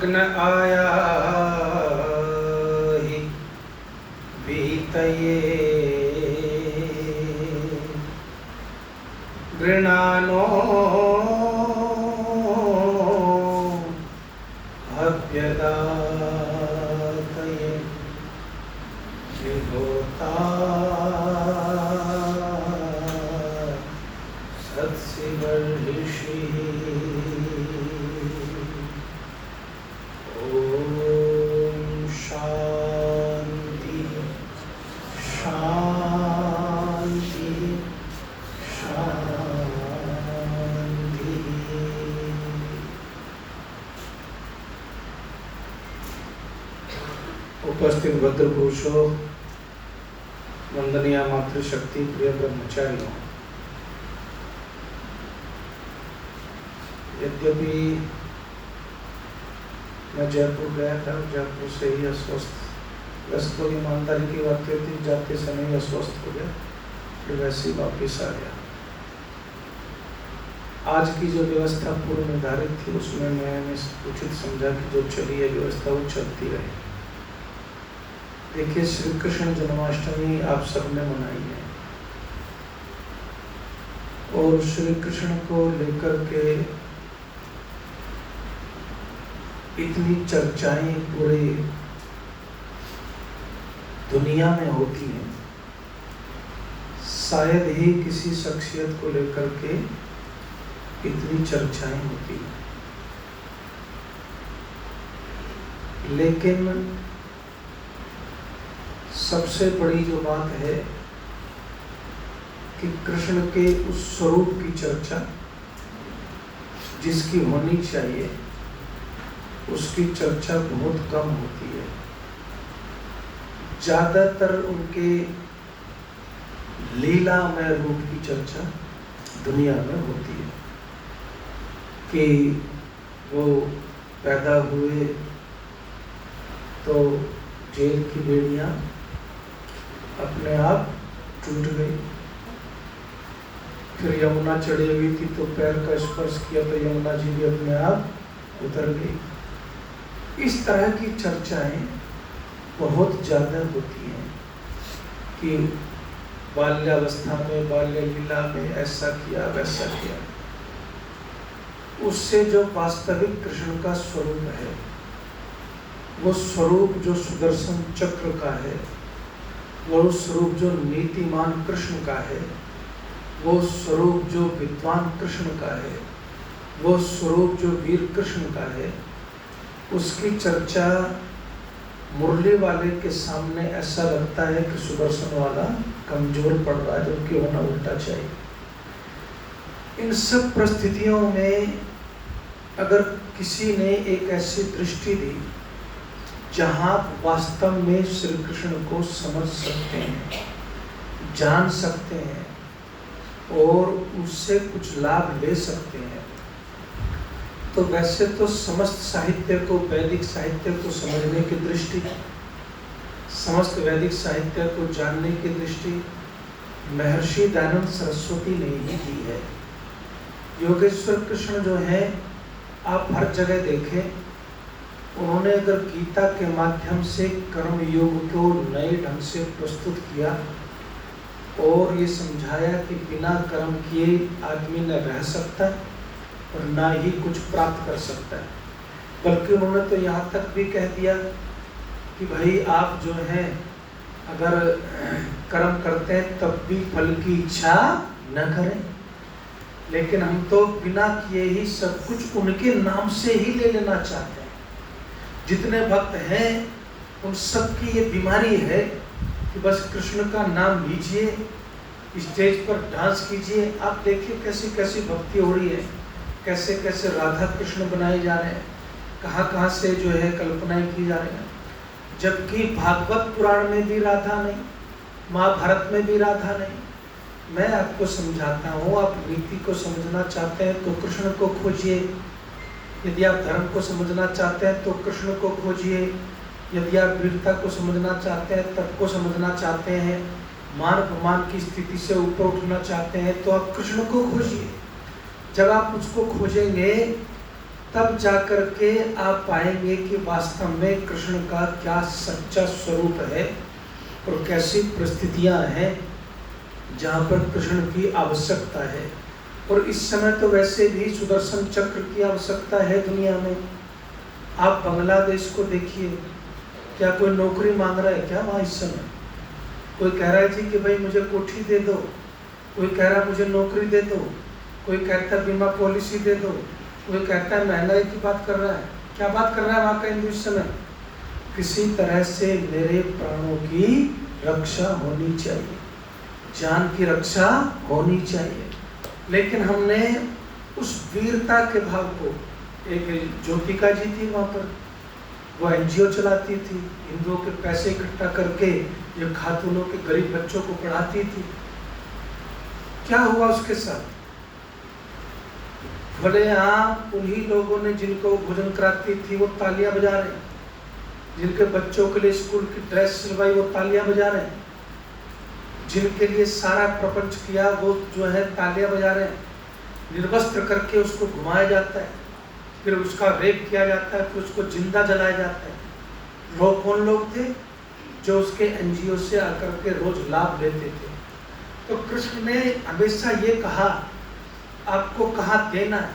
अग्न आया हि वीतये गृणानो हव्यदातये विभूता सत्सिवर्षि ओम शांति शांति शांति। उपस्थित भद्र पुरुषों, वंदनीय मातृशक्ति, प्रिय ब्रह्मचारियों, यद्यपि मैं जयपुर गया था, जयपुर से ही अस्वस्थ, वैसे तो ईमानदारी की बात होती, जाते समय ही अस्वस्थ हो गया, फिर वैसे ही वापिस आ गया। आज की जो व्यवस्था पूर्व निर्धारित थी उसमें मैंने उचित समझा कि जो चली है व्यवस्था वो चलती रहे। देखिए, श्री कृष्ण जन्माष्टमी आप सबने मनाई है और श्री कृष्ण को लेकर के इतनी चर्चाएं पूरी दुनिया में होती हैं, शायद ही किसी शख्सियत को लेकर के इतनी चर्चाएं होती हैं। लेकिन सबसे बड़ी जो बात है कि कृष्ण के उस स्वरूप की चर्चा जिसकी होनी चाहिए, उसकी चर्चा बहुत कम होती है। ज्यादातर उनके लीलामय रूप की चर्चा दुनिया में होती है कि वो पैदा हुए तो जेल की बेड़ियां अपने आप टूट गई, फिर यमुना चढ़ी हुई थी तो पैर का स्पर्श किया तो यमुना जी भी अपने आप उतर गई। इस तरह की चर्चाएं बहुत ज्यादा होती हैं कि बाल्यावस्था में, बाल्य लीला में ऐसा किया वैसा किया। उससे जो वास्तविक कृष्ण का स्वरूप है, वो स्वरूप जो सुदर्शन चक्र का है, वो स्वरूप जो नीतिमान कृष्ण का है, वो स्वरूप जो विद्वान कृष्ण का है, वो स्वरूप जो वीर कृष्ण का है, उसकी चर्चा मुरली वाले के सामने ऐसा लगता है कि सुदर्शन वाला कमजोर पड़ रहा है, जबकि होना उल्टा चाहिए। इन सब परिस्थितियों में अगर किसी ने एक ऐसी दृष्टि दी जहाँ वास्तव में श्री कृष्ण को समझ सकते हैं, जान सकते हैं और उससे कुछ लाभ ले सकते हैं, तो वैसे तो समस्त साहित्य को, वैदिक साहित्य को समझने की दृष्टि, समस्त वैदिक साहित्य को जानने की दृष्टि महर्षि दयानंद सरस्वती ने ही दी है। योगेश्वर कृष्ण जो है, आप हर जगह देखें, उन्होंने अगर गीता के माध्यम से कर्म योग को नए ढंग से प्रस्तुत किया और ये समझाया कि बिना कर्म किए आदमी न रह सकता और ना ही कुछ प्राप्त कर सकता है, बल्कि उन्होंने तो यहाँ तक भी कह दिया कि भाई आप जो हैं अगर कर्म करते हैं तब भी फल की इच्छा न करें, लेकिन हम तो बिना किए ही सब कुछ उनके नाम से ही ले लेना चाहते हैं। जितने भक्त हैं उन सब की ये बीमारी है कि बस कृष्ण का नाम लीजिए, स्टेज पर डांस कीजिए। आप देखिए कैसी कैसी भक्ति हो रही है, कैसे कैसे राधा कृष्ण बनाए जा रहे हैं, कहाँ कहाँ से जो है कल्पनाएं की जा रही हैं, जबकि भागवत पुराण में भी राधा नहीं, महाभारत में भी राधा नहीं। मैं आपको समझाता हूँ, आप नीति को समझना चाहते हैं तो कृष्ण को खोजिए, यदि आप धर्म को समझना चाहते हैं तो कृष्ण को खोजिए, यदि आप वीरता को समझना चाहते हैं, तप को समझना चाहते हैं, मान अपमान की स्थिति से ऊपर उठना चाहते हैं तो आप कृष्ण को खोजिए। जब आप उसको खोजेंगे तब जाकर के आप पाएंगे कि वास्तव में कृष्ण का क्या सच्चा स्वरूप है और कैसी परिस्थितियां हैं जहाँ पर कृष्ण की आवश्यकता है। और इस समय तो वैसे भी सुदर्शन चक्र की आवश्यकता है दुनिया में। आप बांग्लादेश को देखिए, क्या कोई नौकरी मांग रहा है क्या वहाँ इस समय? कोई कह रहा है जी कि भाई मुझे कोठी दे दो, कोई कह रहा है मुझे नौकरी दे दो, कोई कहता है बीमा पॉलिसी दे दो, कोई कहता है महंगाई की बात कर रहा है। क्या बात कर रहा है वहाँ का हिंदू इस समय? किसी तरह से मेरे प्राणों की रक्षा होनी चाहिए, जान की रक्षा होनी चाहिए। लेकिन हमने उस वीरता के भाव को, एक ज्योतिका जी थी वहाँ पर, वो एनजीओ चलाती थी, हिंदुओं के पैसे इकट्ठा करके ये खातूनों के गरीब बच्चों को पढ़ाती थी। क्या हुआ उसके साथ? भले यहाँ उन्हीं लोगों ने जिनको भोजन कराती थी वो तालियां बजा रहे हैं, जिनके बच्चों के लिए स्कूल की ड्रेस सिलवाई वो तालियां बजा रहे हैं, जिनके लिए सारा प्रपंच किया वो जो है तालियां बजा रहे हैं। निर्वस्त्र करके उसको घुमाया जाता है, फिर उसका रेप किया जाता है, फिर उसको जिंदा जलाया जाता है। लोग कौन लोग थे? जो उसके एनजीओ से आकर के रोज लाभ लेते थे। तो कृष्ण ने हमेशा ये कहा, आपको कहाँ देना है,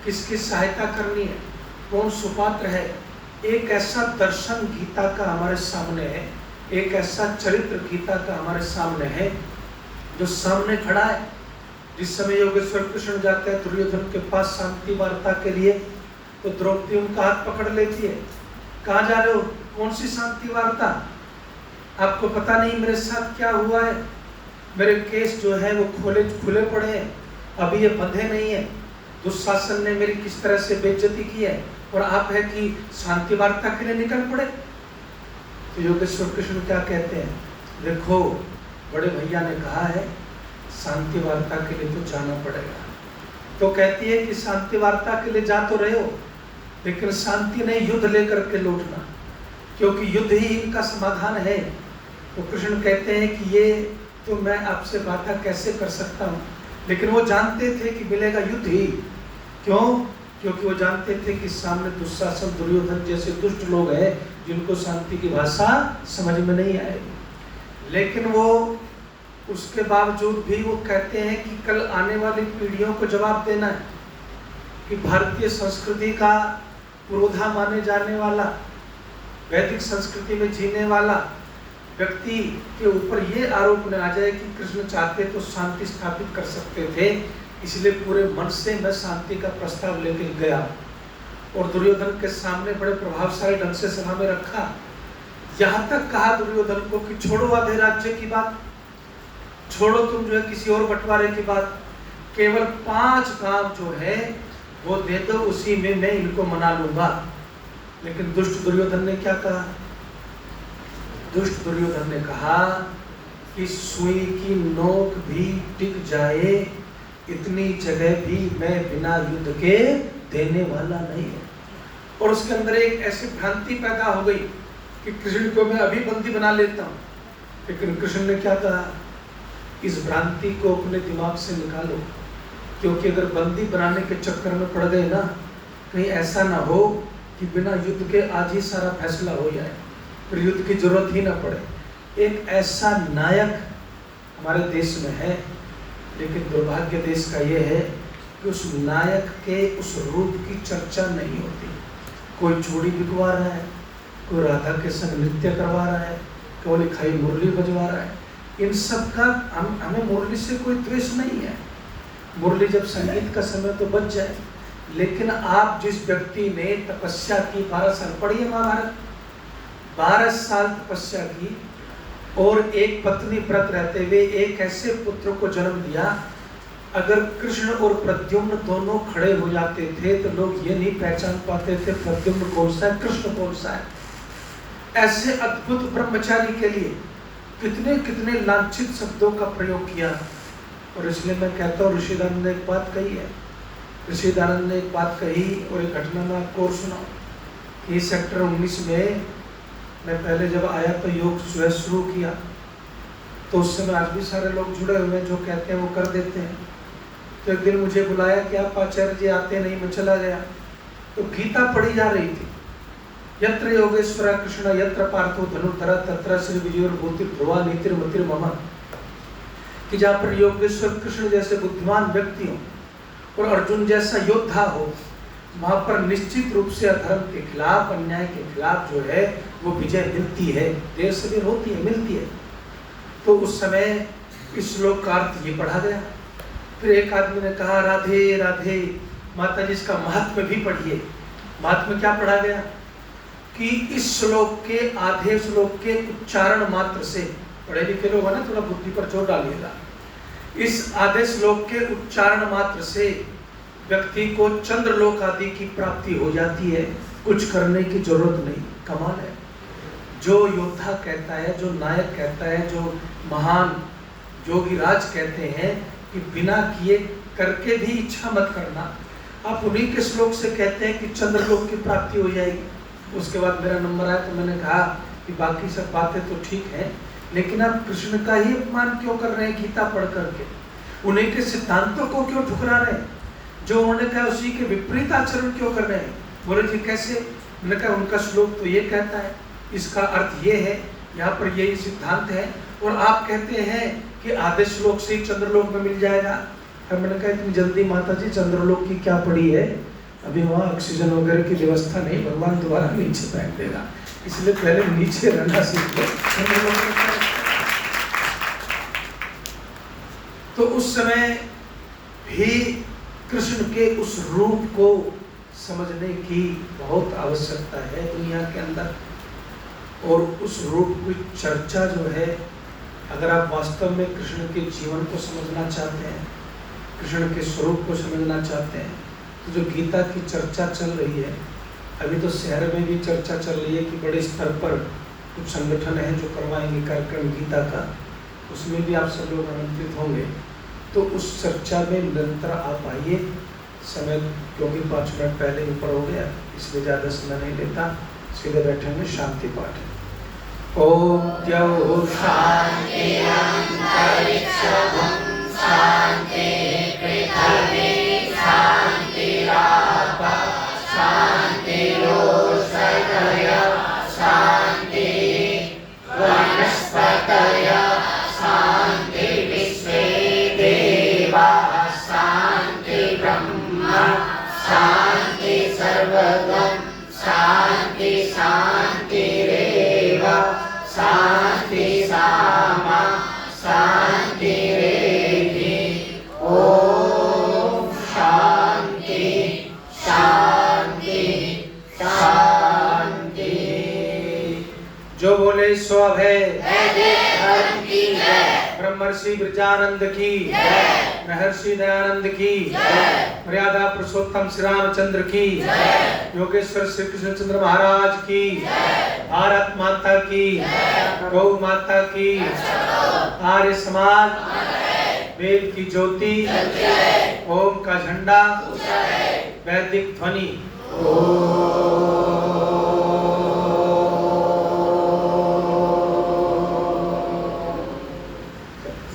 किसकी सहायता करनी है, कौन सुपात्र है। एक ऐसा दर्शन गीता का हमारे सामने है, एक ऐसा चरित्र गीता का हमारे सामने है जो सामने खड़ा है। जिस समय योगेश्वर कृष्ण जाते हैं दुर्योधन के पास शांति वार्ता के लिए, तो द्रौपदी उनका हाथ पकड़ लेती है। कहाँ जा रहे हो? कौन सी शांति वार्ता? आपको पता नहीं मेरे साथ क्या हुआ है? मेरे केस जो है वो खुले पड़े हैं, अभी ये बंधे नहीं है। दुशासन ने मेरी किस तरह से बेइज्जती की है, और आप है कि शांति वार्ता के लिए निकल पड़े। तो योगेश्वर कृष्ण क्या कहते हैं? देखो, बड़े भैया ने कहा है शांति वार्ता के लिए तो जाना पड़ेगा। तो कहती है कि शांति वार्ता के लिए जा तो रहे हो, लेकिन शांति नहीं, युद्ध लेकर के लौटना, क्योंकि युद्ध ही इनका समाधान है। तो कृष्ण कहते हैं कि ये तो मैं आपसे वार्ता कैसे कर सकता हूँ, लेकिन वो जानते थे कि मिलेगा युद्ध ही। क्यों? क्योंकि वो जानते थे कि सामने दुशासन, दुर्योधन जैसे दुष्ट लोग हैं जिनको शांति की भाषा समझ में नहीं आएगी। लेकिन वो उसके बावजूद भी वो कहते हैं कि कल आने वाली पीढ़ियों को जवाब देना है कि भारतीय संस्कृति का पुरोधा माने जाने वाला, वैदिक संस्कृति में जीने वाला व्यक्ति के ऊपर ये आरोप न आ जाए कि कृष्ण चाहते तो शांति स्थापित कर सकते थे, इसलिए पूरे मन से मैं शांति का प्रस्ताव लेकर गया और दुर्योधन के सामने बड़े प्रभावशाली ढंग से सभा में रखा। यहाँ तक कहा दुर्योधन को कि छोड़ो आधे राज्य की बात, छोड़ो तुम जो है किसी और बंटवारे की बात, केवल 5 गांव जो है वो दे दो, उसी में मैं इनको मना लूंगा। लेकिन दुष्ट दुर्योधन ने क्या कहा? दुष्ट दुर्योधन ने कहा कि सुई की नोक भी टिक जाए, इतनी जगह भी मैं बिना युद्ध के देने वाला नहीं हूँ। और उसके अंदर एक ऐसी भ्रांति पैदा हो गई कि कृष्ण को मैं अभी बंदी बना लेता हूँ। लेकिन कृष्ण ने क्या कहा? इस भ्रांति को अपने दिमाग से निकालो, क्योंकि अगर बंदी बनाने के चक्कर में पड़ गए ना, कहीं ऐसा ना हो कि बिना युद्ध के आज ही सारा फैसला हो जाए, फिर युद्ध की जरूरत ही ना पड़े। एक ऐसा नायक हमारे देश में है, लेकिन दुर्भाग्य देश का ये है कि उस नायक के उस रूप की चर्चा नहीं होती। कोई चूड़ी बिकवा रहा है, कोई राधा के संग नृत्य करवा रहा है, कोई खाई मुरली बजवा रहा है। इन सब का हमें मुरली से कोई द्वेष नहीं है, मुरली जब संगीत का समय तो बच जाए। लेकिन आप जिस व्यक्ति ने तपस्या की 12 साल, पढ़िए महाभारत, 12 साल तपस्या की और एक पत्नी व्रत रहते हुए एक ऐसे पुत्र को जन्म दिया, अगर कृष्ण और प्रद्युम्न दोनों खड़े हो जाते थे तो लोग ये नहीं पहचान पाते थे प्रद्युम्न कौन सा है, कृष्ण कौन सा है। ऐसे अद्भुत ब्रह्मचारी के लिए कितने कितने लांछित शब्दों का प्रयोग किया। और इसलिए मैं कहता हूँ ऋषिदानंद ने एक बात कही है, ऋषिदानंद ने एक बात कही और एक घटना में आपको और सुनाऊं कि सेक्टर 19 में मैं पहले जब आया तो योग शुरू किया, तो उस समय आज भी सारे लोग जुड़े हुए हैं, जो कहते हैं वो कर देते हैं। तो एक दिन मुझे बुलाया कि आप आचार्य जी आते नहीं, मैं चला गया। तो गीता पढ़ी जा रही थी। यत्र योगेश्वर कृष्ण यत्र पार्थो धनुर्धर तत्र श्री विजयोर्भूति ध्रुवा नीतिर्मतिर् मम, कि जहाँ पर योगेश्वर कृष्ण जैसे बुद्धिमान व्यक्ति हो और अर्जुन जैसा योद्धा हो, वहां पर निश्चित रूप से अधर्म के खिलाफ, अन्याय के खिलाफ जो है वो विजय मिलती है, देर सवेर होती है, मिलती है। तो उस समय इस श्लोक का अर्थ ये पढ़ा गया। फिर एक आदमी ने कहा राधे राधे माता जी, इसका महात्म्य भी पढ़िए। महात्म्य क्या पढ़ा गया कि इस श्लोक के आधे श्लोक के उच्चारण मात्र से, पढ़े लिखे लोग है ना, थोड़ा बुद्धि पर जोर डालिएगा, इस आधे श्लोक के उच्चारण मात्र से व्यक्ति को चंद्रलोक आदि की प्राप्ति हो जाती है, कुछ करने की जरूरत नहीं। कमाल है। जो योद्धा कहता है, जो नायक कहता है, जो महान योगीराज कहते हैं कि बिना किए करके भी इच्छा मत करना, आप उन्हीं के श्लोक से कहते हैं कि चंद्रलोक की प्राप्ति हो जाएगी। उसके बाद मेरा नंबर आया तो मैंने कहा कि बाकी सब बातें तो ठीक है, लेकिन आप कृष्ण का ही अपमान क्यों कर रहे हैं गीता पढ़ करके? उन्हीं के सिद्धांतों को क्यों ठुकरा रहे हैं? जो उन्होंने कहा उसी के विपरीत आचरण क्यों कर रहे हैं? बोले जी कैसे? मैंने कहा उनका श्लोक तो ये कहता है, इसका अर्थ ये है, यहाँ पर यही सिद्धांत है, और आप कहते हैं कि आधे श्लोक से ही चंद्रलोक में मिल जाएगा। फिर मैंने कहा इतनी जल्दी माता जी चंद्रलोक की क्या पड़ी है? अभी वहाँ ऑक्सीजन वगैरह की व्यवस्था नहीं, भगवान दोबारा नीचे फेंक देगा, इसलिए पहले नीचे रहना सीख लो। तो उस समय भी कृष्ण के उस रूप को समझने की बहुत आवश्यकता है दुनिया के अंदर, और उस रूप की चर्चा जो है, अगर आप वास्तव में कृष्ण के जीवन को समझना चाहते हैं, कृष्ण के स्वरूप को समझना चाहते हैं, तो जो गीता की चर्चा चल रही है, अभी तो शहर में भी चर्चा चल रही है कि बड़े स्तर पर कुछ संगठन है जो करवाएंगे कार्यक्रम गीता का, उसमें भी आप सब लोग आमंत्रित होंगे। तो उस चर्चा में निरंतर आप आइए। समय क्योंकि 5 मिनट पहले ऊपर हो गया, इसलिए ज़्यादा समय नहीं लेता, सीधे बैठेंगे। शांति पाठ है। ओम द्यौः शान्ति अन्तरिक्षं शान्ति पृथिवी शान्तिराप शान्तिरोषधयः शान्ति वनस्पतयः शान्ति विश्वे देवाः शान्ति ब्रह्म शान्ति सर्वगं शान्ति शान्तिरेव शान्ति सामा शान्तिरेधि। ओम शांति शांति शांति। जो बोले सो अभय ब्रह्मर्षि ब्रजानंद की, महर्षि दयानंद की, मर्यादा पुरुषोत्तम श्री रामचंद्र की, योगेश्वर श्री कृष्णचंद्र महाराज की, भारत माता की, गौ माता की, आर्य समाज, वेद की ज्योति, ओम का झंडा, वैदिक ध्वनि।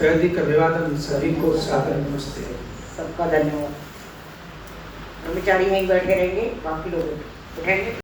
वैदिक अभिवादन सभी को सादर नमस्ते। सबका धन्यवाद। ब्रह्मचारी यहीं बैठे रहेंगे, बाकी लोग उठेंगे।